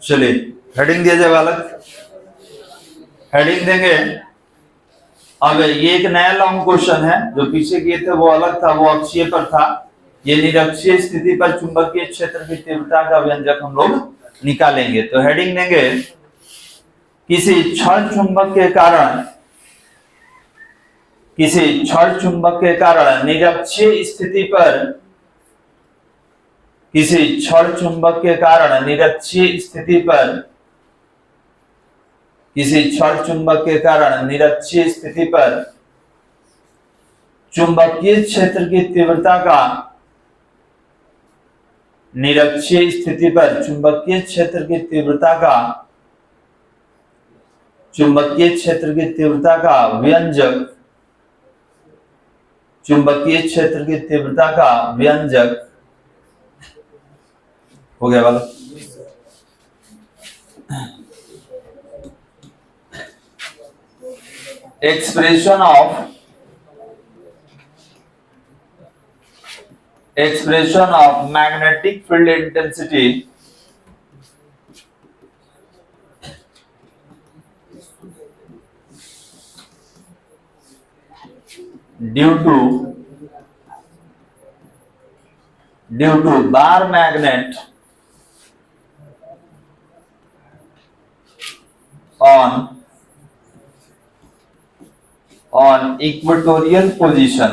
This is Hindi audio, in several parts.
चलिए हेडिंग दिया जाएगा अलग, हेडिंग देंगे। अब ये एक नया लॉन्ग क्वेश्चन है, जो पीछे किए थे वो अलग था, वो अक्षीय पर था। ये निरक्षीय स्थिति पर चुंबकीय क्षेत्र की तीव्रता का व्यंजक हम लोग निकालेंगे। तो हेडिंग देंगे, किसी क्षण चुंबक के कारण, किसी क्षण चुंबक के कारण निरक्षीय स्थिति पर, किसी क्षण चुंबक के कारण निरक्षीय स्थिति पर, किसी क्षण चुंबक के कारण निरक्षीय स्थिति पर चुंबकीय क्षेत्र की तीव्रता का, निरक्षीय स्थिति पर चुंबकीय क्षेत्र की तीव्रता का, चुंबकीय क्षेत्र की तीव्रता का व्यंजक, चुंबकीय क्षेत्र की तीव्रता का व्यंजक हो गया वाला। Expression of magnetic field intensity due to bar magnet on equatorial position,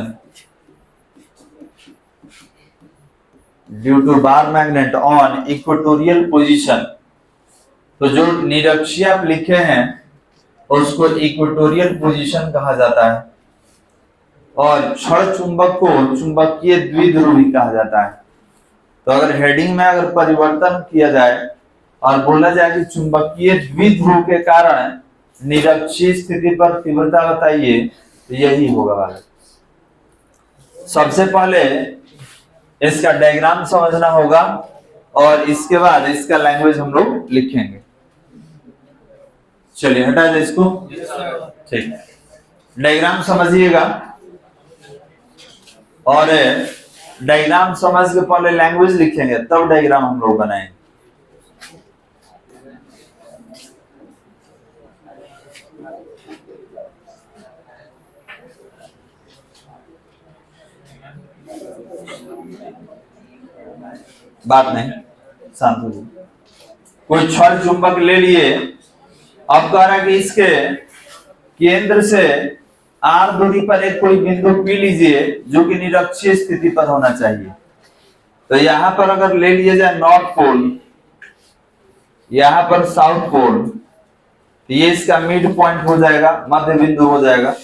due to bar magnet on equatorial position। तो जो निरक्षीय आप लिखे हैं उसको इक्वेटोरियल पोजीशन कहा जाता है, और क्षण चुंबक को चुंबकीय द्विध्रुवी कहा जाता है। तो अगर हेडिंग में अगर परिवर्तन किया जाए और बोला जाए कि चुंबकीय द्विध्रुव के कारण निरक्षीय स्थिति पर तीव्रता बताइए, तो यही होगा वाला। सबसे पहले इसका डायग्राम समझना होगा और इसके बाद इसका लैंग्वेज हम लोग लिखेंगे। चलिए हटा दे इसको, ठीक। डायग्राम समझिएगा और डायग्राम समझ के पहले लैंग्वेज लिखेंगे, तब डायग्राम हम लोग बनाएंगे। बात नहीं, शांत हो जाइए। कोई क्षण चुंबक ले लिए, अब कह रहा है कि इसके केंद्र से r दूरी पर एक कोई बिंदु P लीजिए जो कि निरक्षीय स्थिति पर होना चाहिए। तो यहां पर अगर ले लिया जाए नॉर्थ पोल, यहां पर साउथ पोल, तो ये इसका मिड पॉइंट हो जाएगा, मध्य बिंदु हो जाएगा।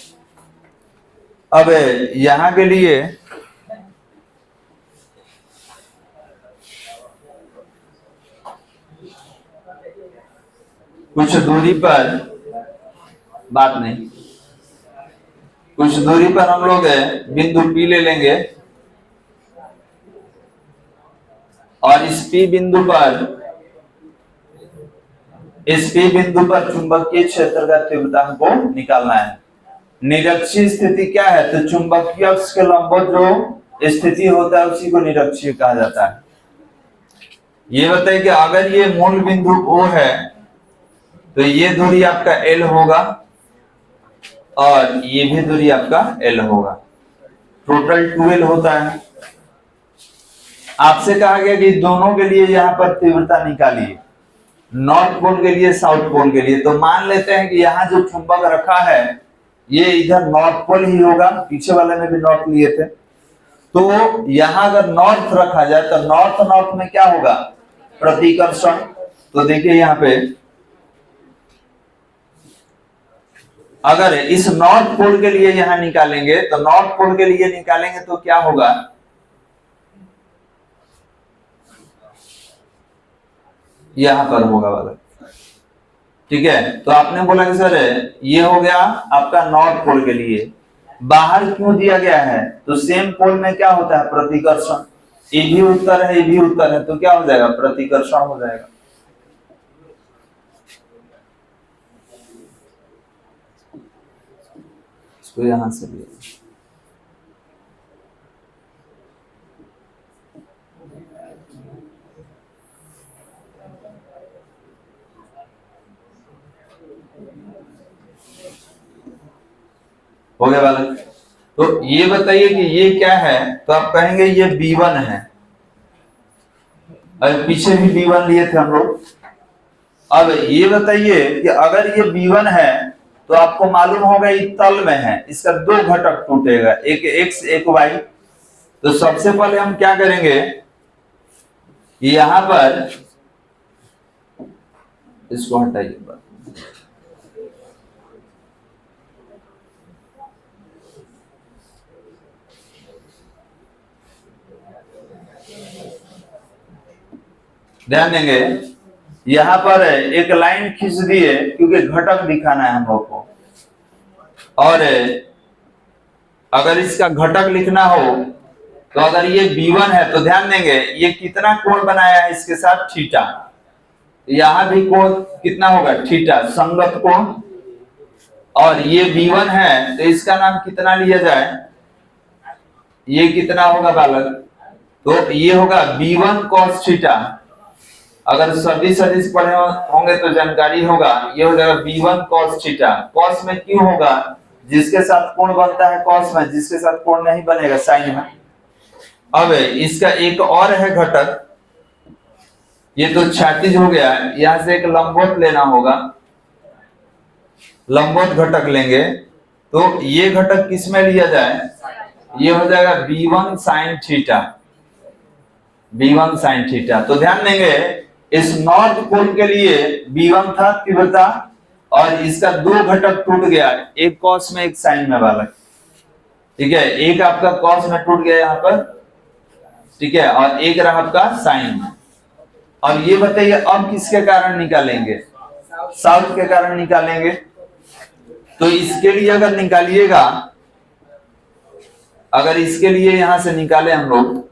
अब यहां के लिए कुछ दूरी पर, बात नहीं, कुछ दूरी पर हम लोग बिंदु P ले लेंगे और इस P बिंदु पर, इस P बिंदु पर चुंबकीय क्षेत्र का तीव्रता हमको निकालना है। निरक्षीय स्थिति क्या है? तो चुंबकीय अक्ष के लंबवत जो स्थिति होता है उसी को निरक्षीय कहा जाता है। ये बताइए कि अगर ये मूल बिंदु O है तो ये दूरी आपका L होगा और ये भी दूरी आपका L होगा, टोटल 2L होता है। आपसे कहा गया कि दोनों के लिए यहां पर तीव्रता निकालिए, नॉर्थ पोल के लिए, साउथ पोल के लिए। तो मान लेते हैं कि यहां जो चुंबक रखा है ये इधर नॉर्थ पोल ही होगा, पीछे वाले में भी नॉर्थ लिए थे। तो यहां अगर नॉर्थ रखा जाए तो नॉर्थ नॉर्थ में क्या होगा? प्रतिकर्षण। तो देखिए यहां पे अगर इस नॉर्थ पोल के लिए यहां निकालेंगे, तो नॉर्थ पोल के लिए निकालेंगे तो क्या होगा? यहां पर होगा वाला, ठीक है। तो आपने बोला कि सर ये हो गया आपका नॉर्थ पोल के लिए, बाहर क्यों दिया गया है? तो सेम पोल में क्या होता है? प्रतिकर्षण। ये भी उत्तर है, ये भी उत्तर है, तो क्या हो जाएगा? प्रतिकर्षण हो जाएगा। इसको यहां से लिया, हो गया बालक। तो ये बताइए कि ये क्या है, तो आप कहेंगे ये B1 है। अब पीछे भी B1 लिए थे हम लोग। अब ये बताइए कि अगर ये B1 है तो आपको मालूम होगा ये तल में है, इसका दो घटक टूटेगा, एक x एक y। तो सबसे पहले हम क्या करेंगे, यहां पर इसको हटाइए, ध्यान देंगे यहां पर एक लाइन खींच दिए क्योंकि घटक दिखाना है हम लोग को। और अगर इसका घटक लिखना हो तो अगर ये B1 है तो ध्यान देंगे ये कितना कोण बनाया है इसके साथ, थीटा। यहां भी कोण कितना होगा, थीटा, संगत कोण। और ये B1 है तो इसका नाम कितना लिया जाए, ये कितना होगा बालक, तो ये होगा B1 cos थीटा। अगर सभी सदिश पढ़े होंगे तो जानकारी होगा, ये हो जाएगा B1 cos थीटा। cos में क्यों होगा, जिसके साथ कोण बनता है cos में, जिसके साथ कोण नहीं बनेगा sin में। अब इसका एक और है घटक, ये तो क्षैतिज हो गया, यहां से एक लंबवत लेना होगा, लंबवत घटक लेंगे। तो ये घटक किस में लिया जाए, ये हो जाएगा B1 sin theta, B1 sin theta. तो ध्यान देंगे इस नॉर्थ कोण के लिए B1 था तीव्रता, और इसका दो घटक टूट गया, एक cos में एक sin में बालक। ठीक है, एक आपका cos में टूट गया यहाँ पर, ठीक है, और एक रहा आपका sin। और ये बताइए अब किसके कारण निकालेंगे, साउथ के कारण निकालेंगे। तो इसके लिए अगर निकालिएगा, अगर इसके लिए यहां से निकाले हम लोग,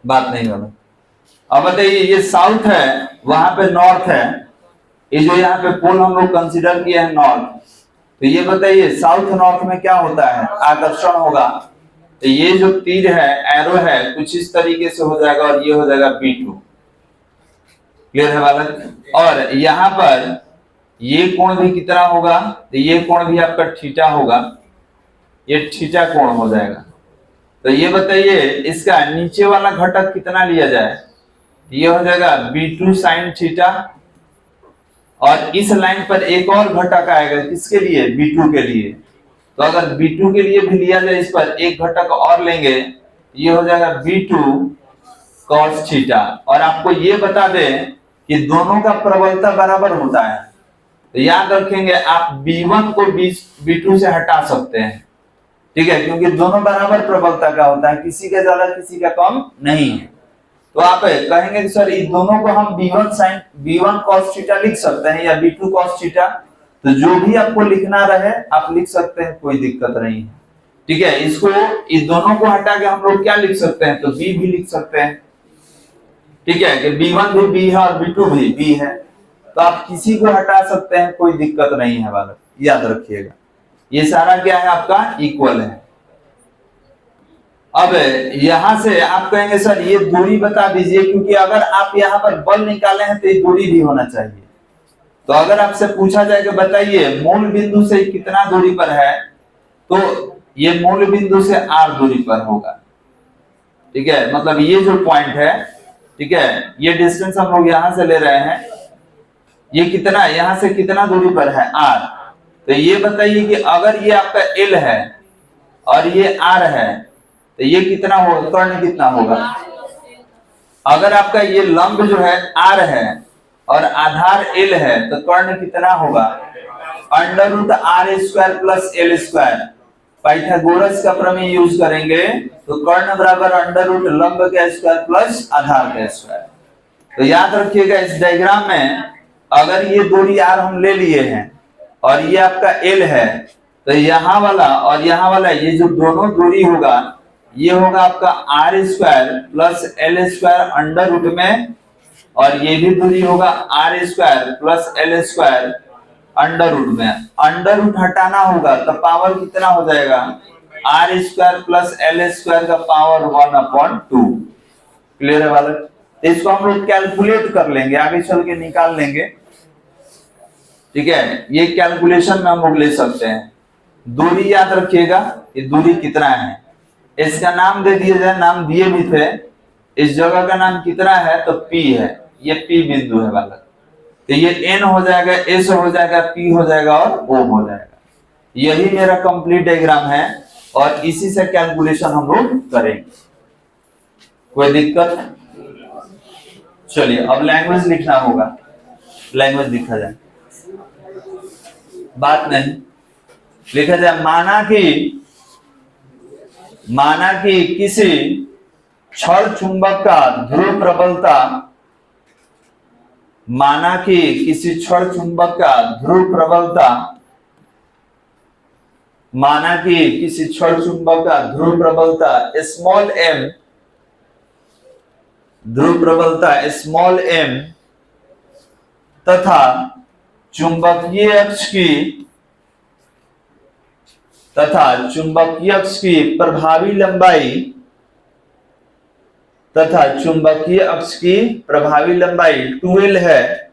बात नहीं होगा। अब बताइए ये साउथ है, वहां पे नॉर्थ है, ये जो यहाँ पे पोल हम लोग कंसीडर किए हैं नॉर्थ। तो ये बताइए साउथ नॉर्थ में क्या होता है, आकर्षण होगा। तो ये जो तीर है, एरो है, कुछ इस तरीके से हो जाएगा, और ये हो जाएगा B2। क्लियर है बालक। और यहाँ पर ये कोण भी कितना होगा, तो ये कोण भी आपका थीटा होगा, ये थीटा कोण हो जाएगा। तो ये बताइए इसका नीचे वाला घटक कितना लिया जाए, ये हो जाएगा B2 sin थीटा। और इस लाइन पर एक और घटक आएगा, किसके लिए, B2 के लिए। तो अगर B2 के लिए भी लिया जाए, इस पर एक घटक और लेंगे, ये हो जाएगा B2 cos थीटा। और आपको ये बता दें कि दोनों का प्रबलता बराबर होता है। तो याद रखेंगे आप B1 को B2 से हटा सकते हैं, ठीक है, क्योंकि दोनों बराबर प्रबलता का होता है, किसी का ज्यादा किसी का कम नहीं है। तो आप कहेंगे कि सर इन दोनों को हम B1 cos थीटा लिख सकते हैं या B2 cos थीटा। तो जो भी आपको लिखना रहे आप लिख सकते हैं, कोई दिक्कत नहीं है। ठीक है, इसको इस दोनों को हटा के हम लोग क्या लिख सकते हैं, तो B भी लिख सकते हैं। ठीक है, कि B1 भी B है और B2 भी B है, तो आप किसी को हटा सकते हैं, कोई दिक्कत नहीं है बालक, याद रखिएगा। ये सारा क्या है आपका इक्वल है। अब यहां से आप कहेंगे सर ये दूरी बता दीजिए, क्योंकि अगर आप यहाँ पर बल निकाले हैं तो ये दूरी भी होना चाहिए। तो अगर आपसे पूछा जाए कि बताइए मूल बिंदु से कितना दूरी पर है, तो ये मूल बिंदु से r दूरी पर होगा। ठीक है, मतलब ये जो पॉइंट है, ठीक है, ये डिस्टेंस हम लोग यहां से ले रहे हैं, ये कितना, यहां से कितना दूरी पर है, r। तो ये बताइए कि अगर ये आपका l है और ये r है, तो ये कितना होगा, कर्ण कितना होगा। अगर आपका ये लंब जो है r है और आधार l है, तो कर्ण कितना होगा, √r² प्लस l²। पाइथागोरस का प्रमेय यूज करेंगे तो कर्ण बराबर √ लंब का स्क्वायर प्लस आधार का स्क्वायर। तो याद रखिएगा इस डायग्राम में अगर ये दूरी r हम ले लिए हैं और ये आपका l है, तो यहाँ वाला और यहाँ वाला ये जो दोनों दूरी होगा, ये होगा आपका r² प्लस l² √ में और ये भी दूरी होगा R square plus L square under root में। अंडर रूट हटाना होगा तो पावर कितना हो जाएगा, R square plus L square का पावर 1/2। क्लियर है वाला? इसको हम लोग कैलकुलेट कर लेंगे, आगे चल के निकाल लेंगे। ठीक है, ये कैलकुलेशन में हम लोग ले सकते हैं। दूरी याद रखिएगा, ये दूरी कितना है, इसका नाम दे दिया जाए, नाम दिए भी थे। इस जगह का नाम कितना है तो P है, ये P बिंदु है वाला। तो ये N हो जाएगा, S हो जाएगा, P हो जाएगा और O हो जाएगा। यही मेरा कंप्लीट डायग्राम है और इसी से कैलकुलेशन हम लोग करेंगे। कोई दिक्कत? चलिए अब लैंग्वेज लिखना होगा, लैंग्वेज लिखा जाए, बात नहीं लिखा जाए। माना कि किसी क्षण चुंबक का ध्रुव प्रबलता, माना कि किसी क्षण चुंबक का ध्रुव प्रबलता, माना कि किसी क्षण चुंबक का ध्रुव प्रबलता स्मॉल m, ध्रुव प्रबलता स्मॉल m तथा चुंबकीय अक्ष की प्रभावी लंबाई तथा चुंबकीय अक्ष की प्रभावी लंबाई 12 है,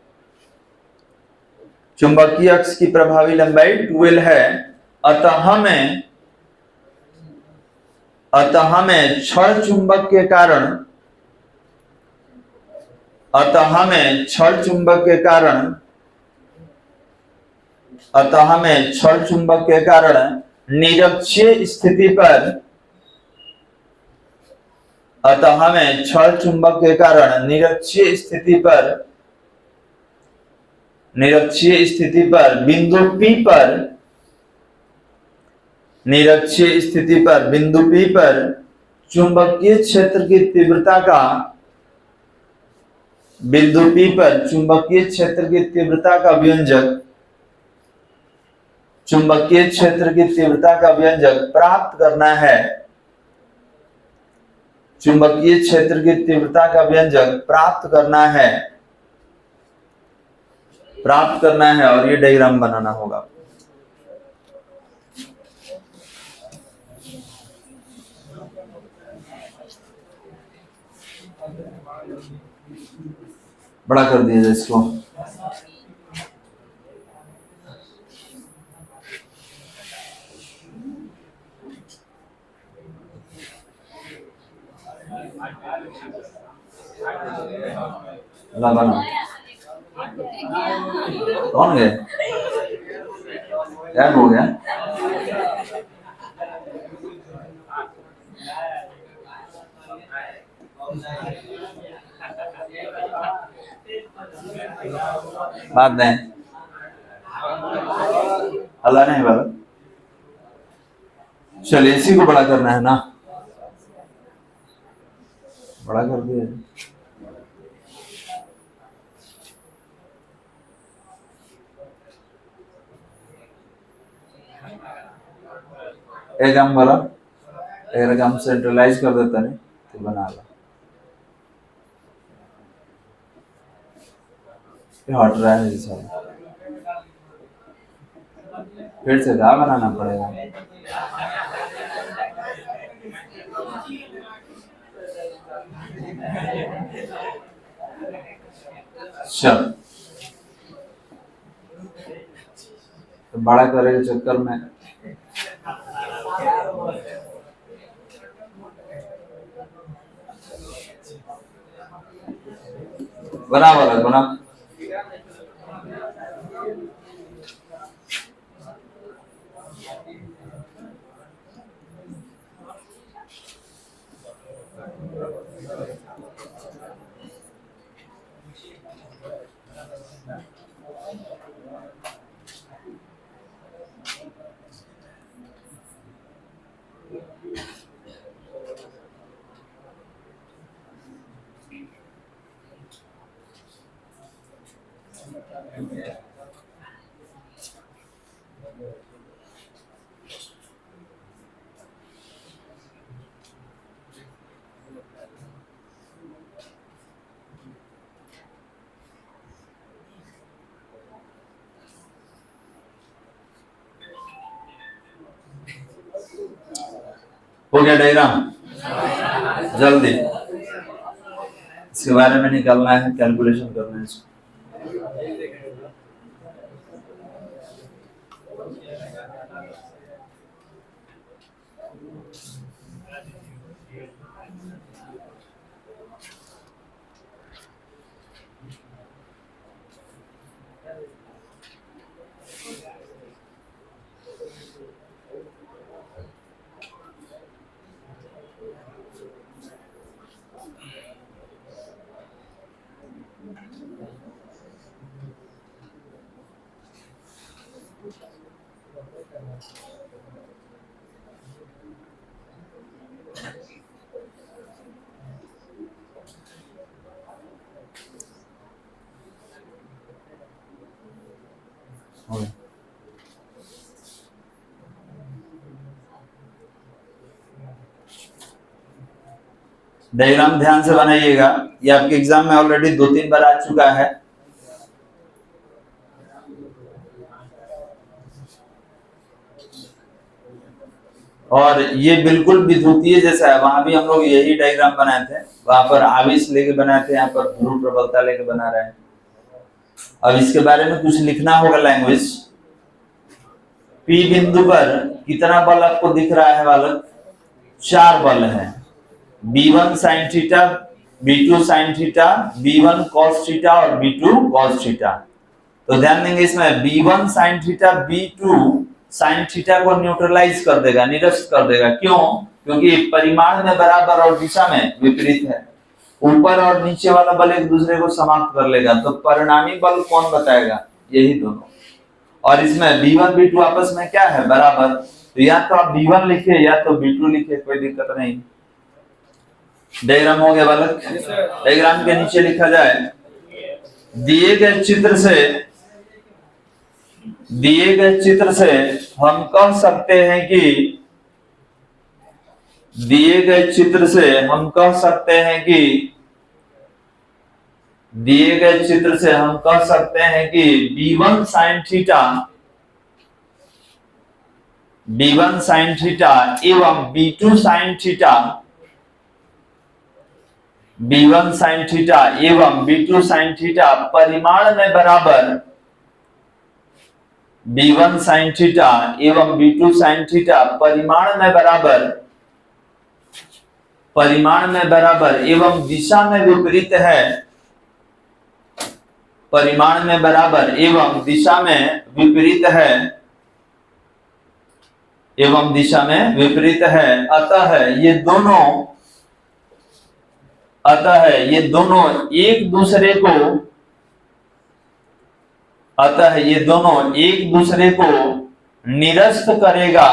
चुंबकीय अक्ष की प्रभावी लंबाई 12 है। अतः हमें क्षण चुंबक के कारण, क्षण चुंबक के कारण निरक्षीय स्थिति पर, अतः हमें क्षण चुंबक के कारण निरक्षीय स्थिति पर बिंदु P पर, निरक्षीय स्थिति पर बिंदु P पर चुंबकीय क्षेत्र की तीव्रता का, बिंदु P पर चुंबकीय क्षेत्र की तीव्रता का व्यंजक, चुंबकीय क्षेत्र की तीव्रता का व्यंजक प्राप्त करना है, चुंबकीय क्षेत्र की तीव्रता का व्यंजक प्राप्त करना है और ये डायग्राम बनाना होगा। बड़ा कर दिया जाए इसको। बना कौन गए, क्या हो गया? बात नहीं, अल्लाह नहीं बोला। चलिए इसी को बड़ा करना है ना, बड़ा कर दिया। एक काम बोला, एक काम सेंट्रलाइज कर देता नहीं तो बना ला, हट रहा है जैसा, फिर से क्या बनाना पड़ेगा। चल तो बड़ा करे के चक्कर में बना हो गया डायग्राम? जल्दी इसके बारे में निकालना है, कैलकुलेशन करना है इसको। डायग्राम ध्यान से बनाइएगा, ये आपके एग्जाम में ऑलरेडी 2-3 बार आ चुका है। और ये बिल्कुल विद्युतीय जैसा है, वहां भी हम लोग यही डायग्राम बनाए थे, वहां पर आवेश लेके बनाए थे, यहाँ पर ध्रुव प्रबलता लेके बना रहे हैं। अब इसके बारे में कुछ लिखना होगा लैंग्वेज। पी बिंदु पर कितना बल आपको दिख रहा है बालक? 4 बल है, B1 sin theta, B2 sin theta, B1 cos theta और B2 cos थीटा। तो ध्यान देंगे इसमें B1 sin theta B2 sin theta को न्यूट्रलाइज कर देगा, निरस्त कर देगा। क्यों? क्योंकि परिमाण में बराबर और दिशा में विपरीत है। ऊपर और नीचे वाला बल एक दूसरे को समाप्त कर लेगा, तो परिणामी बल कौन बताएगा? यही दोनों। और इसमें B1 B2 आपस में क्या है? बराबर। तो या तो आप B1 लिखिए या तो B2 लिखिए, कोई दिक्कत नहीं। डायग्राम हो गया बालक? डायग्राम के नीचे लिखा जाए, दिए गए चित्र से हम कह सकते हैं कि B1 sin थीटा एवं B2 sin theta, B1 sin theta एवं B2 sin थीटा परिमाण में बराबर, B1 sin थीटा एवं B2 sin थीटा परिमाण में बराबर एवं दिशा में विपरीत है, परिमाण में बराबर एवं दिशा में विपरीत है, अतः ये दोनों एक दूसरे को निरस्त करेगा,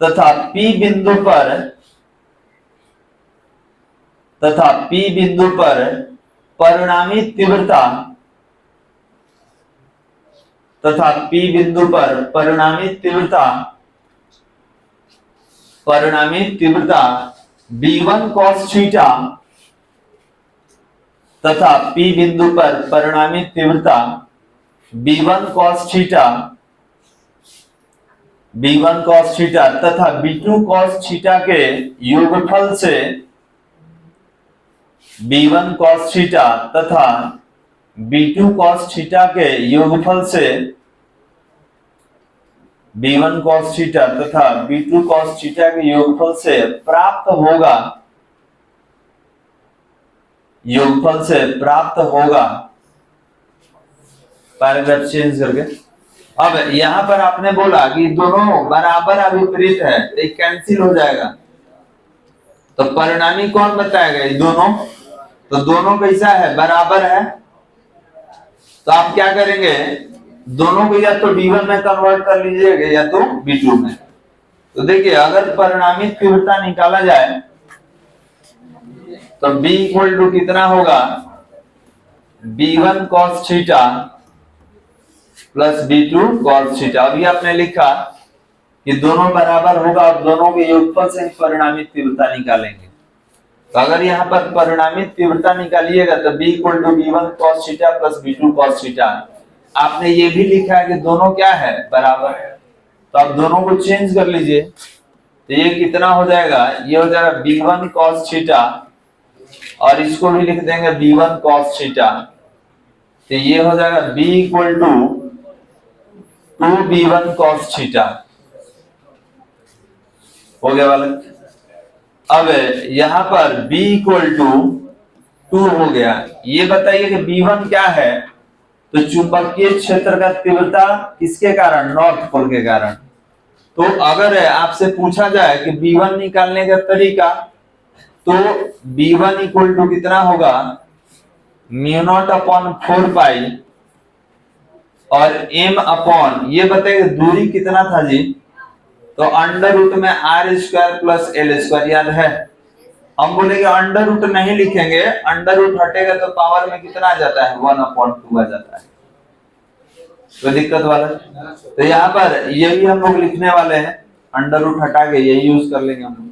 तथा P बिंदु पर परिणामी तीव्रता B1 cos थीटा तथा P बिंदु पर परिणामी तीव्रता B1 cos थीटा तथा B2 cos थीटा के योगफल से B1 cos थीटा तथा B2 cos थीटा के योगफल से B1 cos थीटा तथा B2 cos थीटा के योगफल से प्राप्त होगा, पैराग्राफ चेंज करके। अब यहां पर आपने बोला कि दोनों बराबर या विपरीत है, तो एक कैंसिल हो जाएगा, तो परिणामी कौन बताएगा? ये दोनों। तो दोनों कैसा है? बराबर है। तो आप क्या करेंगे? दोनों को या तो B1 में कन्वर्ट कर लीजिएगा या तो B2 में। तो देखिए, अगर परिणामी तीव्रता निकाला जाए तो B इक्वल टू कितना होगा? B1 cos theta plus B2 cos theta. अभी आपने लिखा कि दोनों बराबर होगा और दोनों के योगफल से परिणामी तीव्रता निकालेंगे। तो अगर यहाँ पर परिणामित तीव्रता निकालिएगा तो b equal to b1 cos theta plus b2 cos theta. आपने ये भी लिखा है कि दोनों क्या है, बराबर है, तो आप दोनों को चेंज कर लीजिए। तो ये कितना हो जाएगा, ये हो जाएगा b1 cos थीटा और इसको भी लिख देंगे b1 cos थीटा। तो ये हो जाएगा b equal to 2b1 cos theta. हो गया वाला। अब यहां पर b इक्वल टू 2 हो गया। ये बताइए कि b1 क्या है, तो चुंबकीय क्षेत्र का तीव्रता किसके कारण, नॉर्थ पोल के कारण। तो अगर आपसे पूछा जाए कि b1 निकालने का तरीका, तो b1 इक्वल टू कितना होगा, म्यू नॉट अपॉन 4 पाई और m अपॉन, ये बताइए दूरी कितना था जी, तो अंडर रूट में R square plus L square, याद है। हम बोलेंगे अंडर रूट नहीं लिखेंगे, अंडर रूट हटेगा तो पावर में कितना आ जाता है, 1/2 आ जाता है, तो दिक्कत वाला। तो यहाँ पर यही हम लोग लिखने वाले हैं, अंडर रूट हटा के यही यूज कर लेंगे हम लोग।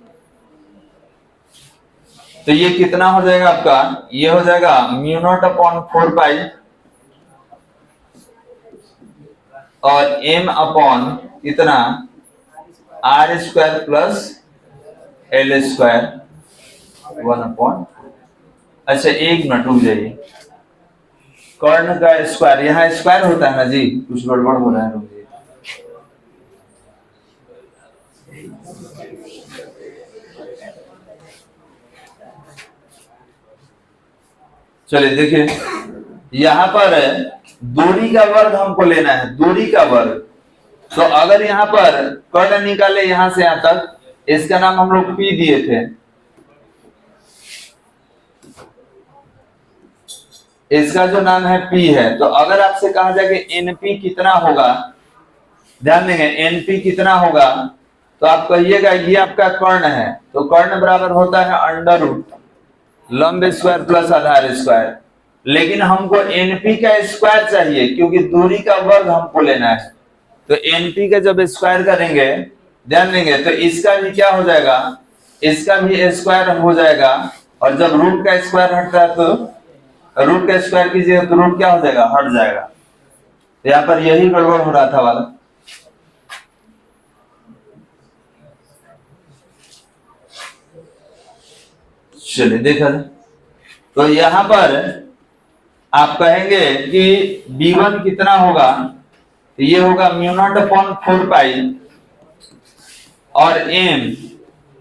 तो ये कितना हो जाएगा आपका, ये हो जाएगा म्यू नॉट अपॉन 4 पाई और m अपॉन कितना, R square plus L square 1/। अच्छा एक मिनट रुक जाइए, कर्ण का स्क्वायर, यहाँ स्क्वायर होता है ना जी, कुछ गड़बड़ हो रहा है, रुक जाइए। चलिए देखिए, यहाँ पर दूरी का वर्ग हमको लेना है, दूरी का वर्ग। तो अगर यहाँ पर कर्ण निकाले यहां से यहां तक, इसका नाम हम लोग P दिए थे, इसका जो नाम है P है। तो अगर आपसे कहा जाए कि NP कितना होगा, ध्यान देंगे NP कितना होगा, तो आप कहिएगा ये आपका कर्ण है, तो कर्ण बराबर होता है अंडर रूट लंब स्क्वायर प्लस आधार स्क्वायर। लेकिन हमको NP का स्क्वायर चाहिए क्योंकि दूरी का वर्ग हमको लेना है। तो NP का जब स्क्वायर करेंगे, ध्यान देंगे, तो इसका भी क्या हो जाएगा, इसका भी स्क्वायर हो जाएगा। और जब रूट का स्क्वायर हटता है तो रूट का स्क्वायर कीजिएगा तो रूट क्या हो जाएगा, हट जाएगा। तो यहाँ पर यही गड़बड़ हो रहा था वाला। चलिए देखा जाए, तो यहाँ पर आप कहेंगे कि b1 कितना होगा, तो ये होगा म्यू नॉट अपॉन 4 पाई और m,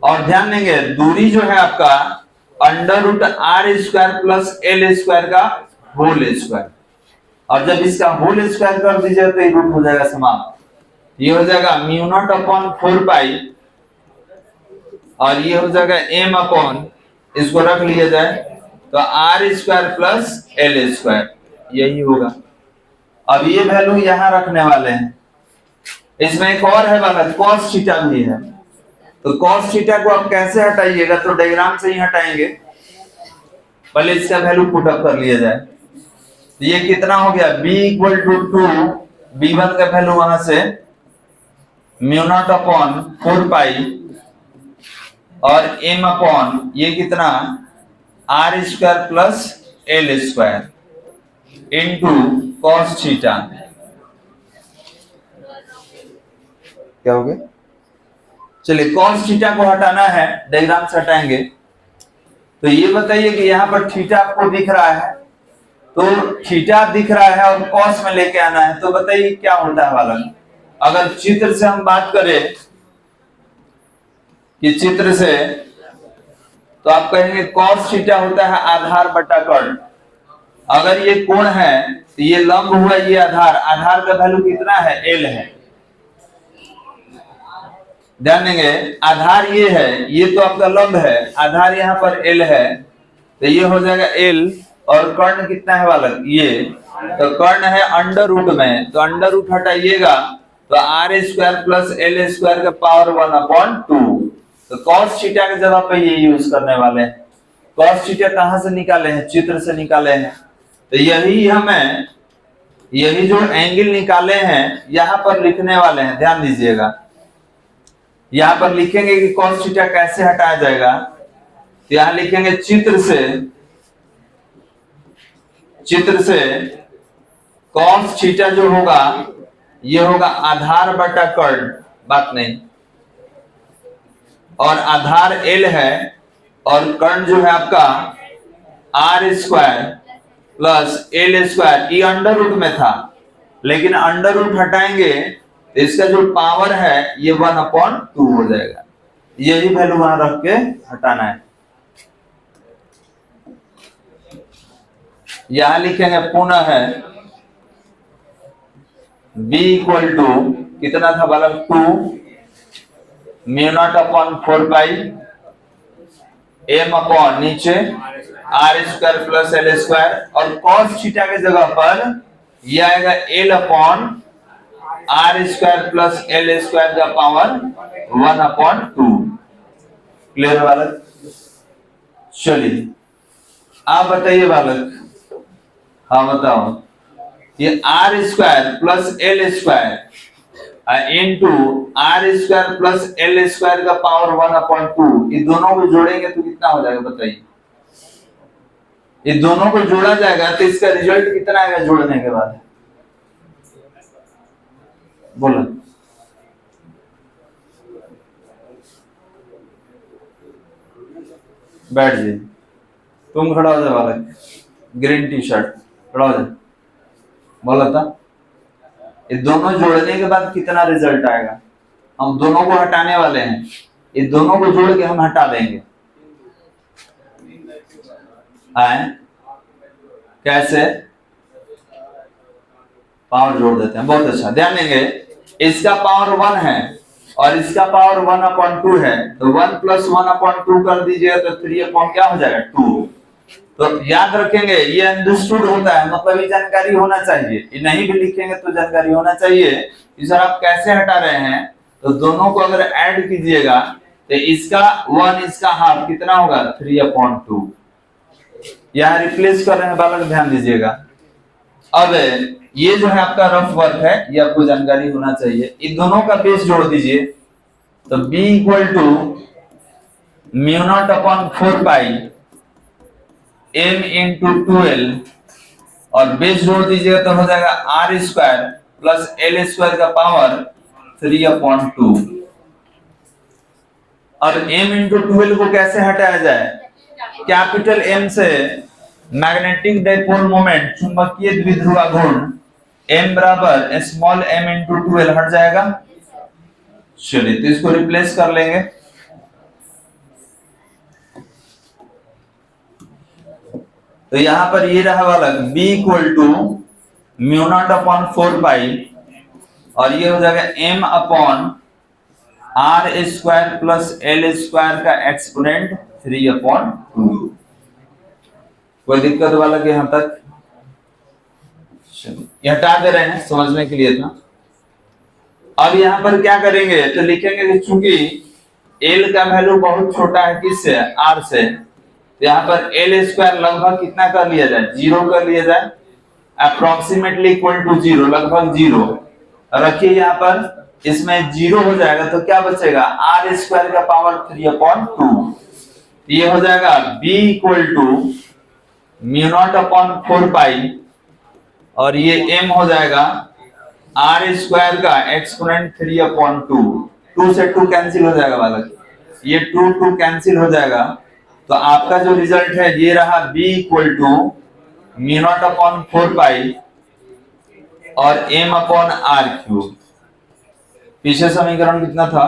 और ध्यान देंगे दूरी जो है आपका under root R square plus L square का होल स्क्वायर। और जब इसका होल स्क्वायर कर दीजिए तो ये रूट हो जाएगा समाप्त। ये हो जाएगा म्यू नॉट अपॉन 4 पाई और ये हो जाएगा m अपॉन, इसको रख लिया जाए तो R square plus L square, यही होगा। अब ये वैल्यू यहां रखने वाले हैं। इसमें एक और है वाला cos थीटा भी है, तो cos थीटा को आप कैसे हटाइएगा, तो डायग्राम से ही हटाएंगे। पहले इसका वैल्यू पुट अप कर लिया जाए। तो ये कितना हो गया, b इक्वल टू 2, b1 का वैल्यू वहां से म्यू नॉट अपॉन 4 पाई और m अपॉन ये कितना R square plus L square into cos theta. क्या हो गया, चलिए cos थीटा को हटाना है, डायग्राम से हटाएंगे। तो ये बताइए कि यहाँ पर थीटा आपको दिख रहा है, तो थीटा दिख रहा है और cos में लेके आना है, तो बताइए क्या होता है वाला। अगर चित्र से हम बात करें कि चित्र से, तो आप कहेंगे cos थीटा होता है आधार बटा कर्ण। अगर ये कोण है तो ये लंब हुआ, ये आधार, आधार का वैल्यू कितना है, L है। ध्यान देंगे आधार ये है, ये तो आपका लंब है, आधार यहाँ पर L है, तो ये हो जाएगा L। और कर्ण कितना है वाला, ये तो कर्ण है अंडर रूट में, तो अंडर रूट हटाइएगा तो R square plus L square का पावर 1/2। तो cos थीटा की जगह पे ये यूज करने वाले हैं। cos थीटा कहां से निकाले हैं, चित्र से निकाले हैं। तो यही हमें, यही जो एंगल निकाले हैं यहां पर लिखने वाले हैं, ध्यान दीजिएगा। यहां पर लिखेंगे कि cos थीटा कैसे हटाया जाएगा। तो यहां लिखेंगे चित्र से कॉस थीटा जो होगा ये होगा आधार बटा कर्ण, बात नहीं, और आधार L है और कर्ण जो है आपका R square plus L square, ये अंडर रूट में था लेकिन अंडर रूट हटाएंगे तो इसका जो पावर है ये 1/2 हो जाएगा। यही वैल्यू वहां रख के हटाना है। यहां लिखेंगे पुनः है b इक्वल टू कितना था बालक 2 μ0/4 पाई m अपॉन नीचे r square plus l square, और cos थीटा के जगह पर यह आएगा l upon r square plus l square का पावर 1/2। क्लियर बालक? चलिए आप बताइए बालक, हाँ बताओ, ये r square plus l square into r square plus l square का पावर 1/2, ये दोनों को जोड़ेंगे तो कितना हो जाएगा बताइए? ये दोनों को जोड़ा जाएगा तो इसका रिजल्ट कितना आएगा जोड़ने के बाद? बोलो। बैठ जाइए, तुम खड़ा हो जाओ बालक, ग्रीन टी शर्ट खड़ा हो जाए, बोला था ये दोनों जोड़ने के बाद कितना रिजल्ट आएगा? हम दोनों को हटाने वाले हैं, ये दोनों को जोड़ के हम हटा देंगे। आए कैसे? पावर जोड़ देते हैं, बहुत अच्छा, ध्यान देंगे। इसका पावर 1 है और इसका पावर 1/2 है, तो 1 + 1/2 कर दीजिएगा तो 3 क्या हो जाएगा 2। तो याद रखेंगे ये अंडरस्टूड होता है, मतलब ये जानकारी होना चाहिए, ये नहीं भी लिखेंगे तो जानकारी होना चाहिए कि सर आप कैसे हटा रहे हैं। तो दोनों को अगर ऐड कीजिएगा तो इसका 1 इसका हाफ कितना होगा 3/2। यहाँ रिप्लेस कर रहे हैं बालक, ध्यान दीजिएगा। अब ये जो है आपका रफ वर्क है, ये आपको जानकारी होना चाहिए। इन दोनों का बेस जोड़ दीजिए तो b = μ0/4 पाई m × 2l, और बेस जोड़ दीजिएगा तो हो जाएगा r square plus l square का पावर 3/2। और m × 2l को कैसे हटाया जाए? कैपिटल M से मैग्नेटिक डाइपोल मोमेंट, चुंबकीय द्विध्रुव घूर्ण m बराबर स्मॉल m × 2l हट जाएगा। चलिए तो इसको रिप्लेस कर लेंगे। तो यहां पर ये रहा वाला b = μ0/4 पाई और ये हो जाएगा m upon r square plus l square का एक्सपोनेंट 3/2। कोई दिक्कत वाला के यहां तक? ये हटा दे रहे हैं, समझने के लिए था। अब यहां पर क्या करेंगे तो लिखेंगे कि चूंकि l का वैल्यू बहुत छोटा है किससे, r से, तो यहाँ पर l स्क्वायर लगभग कितना कर लिया जाए 0 कर लिया जाए, अप्रोक्सीमेटली इक्वल टू 0, लगभग 0 रखिए। यहाँ पर इसमें 0 हो जाएगा तो क्या बचेगा r स्क्वायर का पावर 3/2। ये हो जाएगा b = μ0/4 पाई और ये m हो जाएगा r स्क्वायर का एक्सपोनेंट 3/2। 2 से 2 कैंसिल हो जाएगा बालक, ये 2 कैंसिल हो जाएगा। तो आपका जो रिजल्ट है ये रहा b = μ0/4 पाई और m/r³। पीछे समीकरण कितना था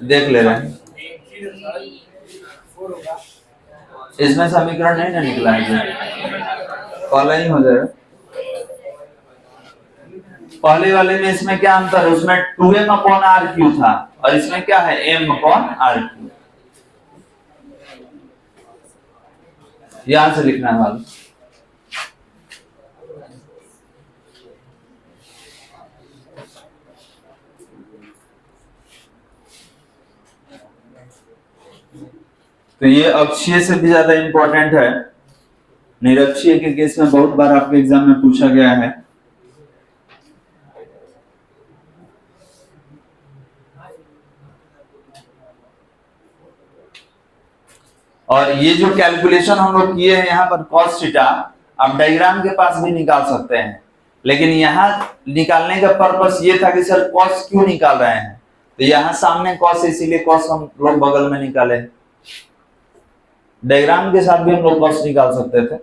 देख ले रहे हैं, इसमें समीकरण नहीं ना निकला है, पहले ही हो जाएगा। पहले वाले में इसमें क्या अंतर है, उसमें 2m/r³ था और इसमें क्या है m/r³। यहां से लिखना है वाला। तो ये अक्षीय से भी ज्यादा इंपॉर्टेंट है, निरक्षीय के केस में बहुत बार आपके एग्जाम में पूछा गया है। और ये जो कैलकुलेशन हम लोग किए हैं यहाँ पर cos थीटा, आप डायग्राम के पास भी निकाल सकते हैं, लेकिन यहाँ निकालने का पर्पस ये था कि सर cos क्यों निकाल रहे हैं, तो यहाँ सामने cos है इसीलिए cos हम लोग बगल में निकाले। डायग्राम के साथ भी हम लोग cos निकाल सकते थे।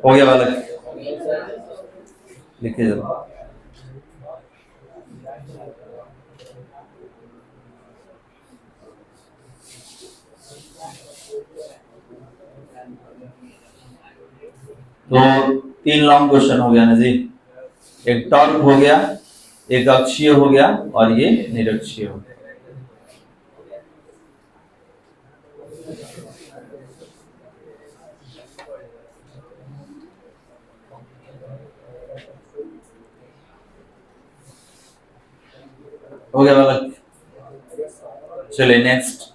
हो गया वाला, लिखिए जरा। तो 3 लॉन्ग क्वेश्चन हो गया ना जी, एक टॉर्क हो गया, एक अक्षीय हो गया और ये निरक्षीय हो गया। हो गया वाला, चलिए नेक्स्ट।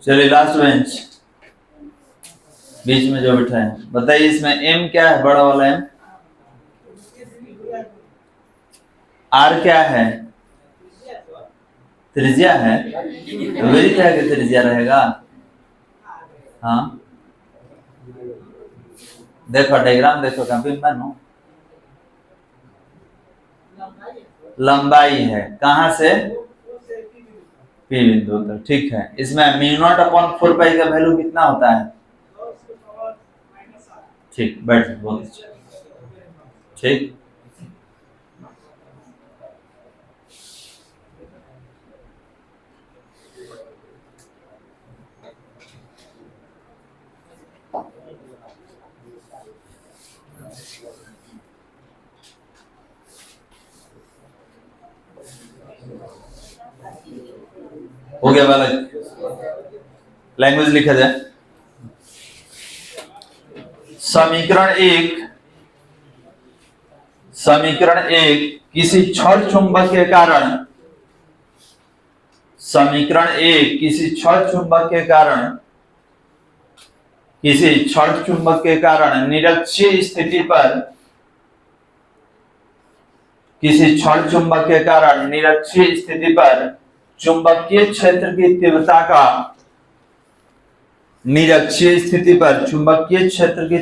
चलिए लास्ट बेंच, बीच में जो बैठा है, बताइए इसमें एम क्या है, बड़ा वाला एम, आर क्या है, त्रिज्या है, तो मेरी क्या है त्रिज्या रहेगा। हाँ देखो डायग्राम देखो, कभी मानो लंबाई है कहां से, पी बिंदु तक, ठीक है। इसमें μ0/4 का वैल्यू कितना होता है, ठीक, बैठ बहुत अच्छा, ठीक। हो गया वाला, लैंग्वेज लिखा जाए। समीकरण एक किसी छड़ चुंबक के कारण, समीकरण एक किसी छड़ चुंबक के कारण, किसी छड़ चुंबक के कारण निरक्षीय स्थिति पर किसी क्षण चुंबक के कारण निरक्षीय स्थिति पर चुंबकीय क्षेत्र की तीव्रता का निरक्षीय स्थिति पर चुंबकीय क्षेत्र की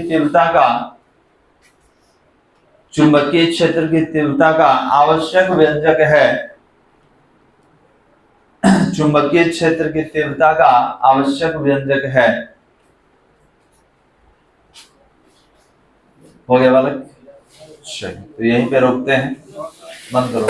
तीव्रता का आवश्यक व्यंजक है। चुंबकीय क्षेत्र की तीव्रता का आवश्यक व्यंजक है। हो गया बालक? चलिए तो यहीं पे रोकते हैं, बंद करो।